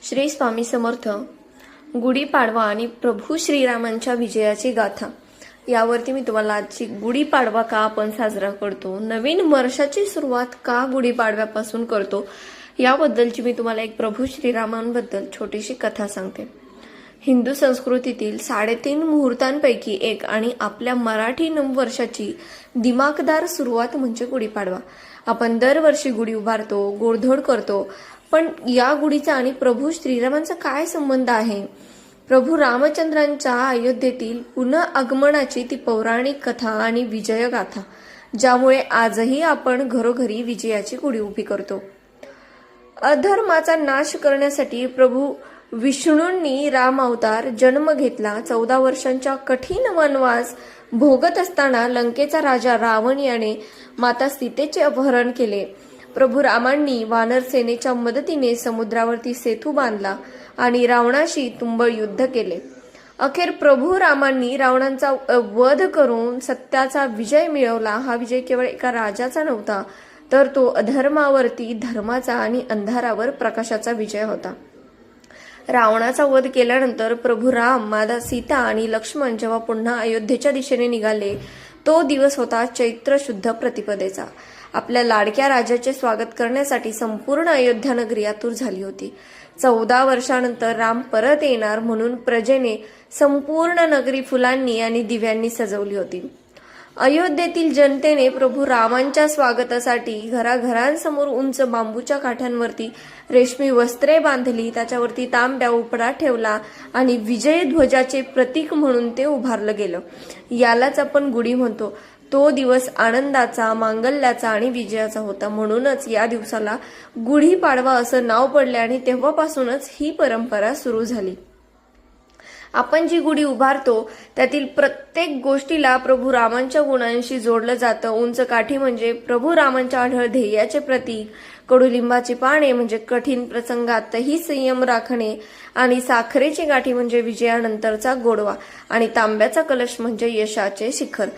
श्री स्वामी समर्थ. गुढीपाडवा आणि प्रभू श्रीरामांच्या विजयाची गाथा यावरती मी तुम्हाला आजची गुढीपाडवा का आपण साजरा करतो, नवीन वर्षाची सुरुवात का गुढीपाडव्यापासून करतो याबद्दलची मी तुम्हाला एक प्रभू श्रीरामांबद्दल छोटीशी कथा सांगते. हिंदू संस्कृतीतील 3.5 मुहूर्तांपैकी एक आणि आपल्या मराठी नववर्षाची दिमाखदार सुरुवात म्हणजे गुढीपाडवा. आपण दरवर्षी गुढी उभारतो, गोडधोड करतो, पण या गुढीचा आणि प्रभू श्रीरामांचा काय संबंध आहे? प्रभू रामचंद्रांच्या अयोध्येतील पुन्हा आगमनाची ती पौराणिक कथा आणि विजय गाथा, ज्यामुळे आजही आपण घरोघरी विजयाची गुढी उभी करतो. अधर्माचा नाश करण्यासाठी प्रभू विष्णूंनी राम अवतार जन्म घेतला. 14 वर्षांच्या कठीण वनवास भोगत असताना लंकेचा राजा रावण याने माता सीतेचे अपहरण केले. प्रभू रामांनी वानर सेनेच्या मदतीने समुद्रावरती सेतू बांधला आणि रावणाशी तुंबळ युद्ध केले. अखेर प्रभू रामांनी रावणांचा वध करून सत्याचा विजय मिळवला. हा विजय केवळ एका राजाचा नव्हता, तर तो अधर्मावरती धर्माचा आणि अंधारावर प्रकाशाचा विजय होता. रावणाचा वध केल्यानंतर प्रभू राम, माता सीता आणि लक्ष्मण जेव्हा पुन्हा अयोध्येच्या दिशेने निघाले, तो दिवस होता चैत्र शुद्ध प्रतिपदेचा. आपल्या लाडक्या राजाचे स्वागत करण्यासाठी संपूर्ण अयोध्या नगरी आतुर झाली होती. 14 वर्षानंतर राम परत येणार म्हणून प्रजेने संपूर्ण नगरी फुलांनी आणि दिव्यांनी सजवली होती. अयोध्येतील जनतेने प्रभू रामांच्या स्वागतासाठी घराघरांसमोर उंच बांबूच्या काठ्यांवरती रेशमी वस्त्रे बांधली, त्याच्यावरती तांब्या उपडा ठेवला आणि विजय ध्वजाचे प्रतीक म्हणून ते उभारलं गेलं. यालाच आपण गुढी म्हणतो. तो दिवस आनंदाचा, मांगल्याचा आणि विजयाचा होता. म्हणूनच या दिवसाला गुढीपाडवा असं नाव पडले आणि तेव्हापासूनच ही परंपरा सुरू झाली. आपण जी गुढी उभारतो त्यातील प्रत्येक गोष्टीला प्रभू रामांच्या गुणांशी जोडलं जातं. उंच काठी म्हणजे प्रभू रामांच्या आढळ ध्येयाचे प्रतीक, कडुलिंबाची पाने म्हणजे कठीण प्रसंगातही संयम राखणे, आणि साखरेची गाठी म्हणजे विजयानंतरचा गोडवा, आणि तांब्याचा कलश म्हणजे यशाचे शिखर.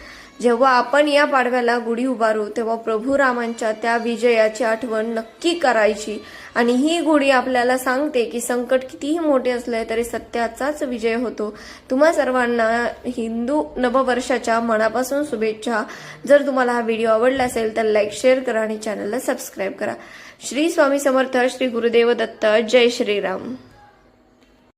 जेव्हा आपण या पाडव्याला गुढी उभारू तेव्हा प्रभू रामांच्या त्या विजयाची आठवण नक्की करायची. आणि ही गुढी आपल्याला सांगते की संकट कितीही मोठे असले तरी सत्याचाच विजय होतो. तुम्हा सर्वांना हिंदू नववर्षाच्या मनापासून शुभेच्छा. जर तुम्हाला हा व्हिडिओ आवडला असेल तर लाईक, शेअर करा आणि चॅनलला सबस्क्राईब करा. श्री स्वामी समर्थ. श्री गुरुदेव दत्त. जय श्रीराम.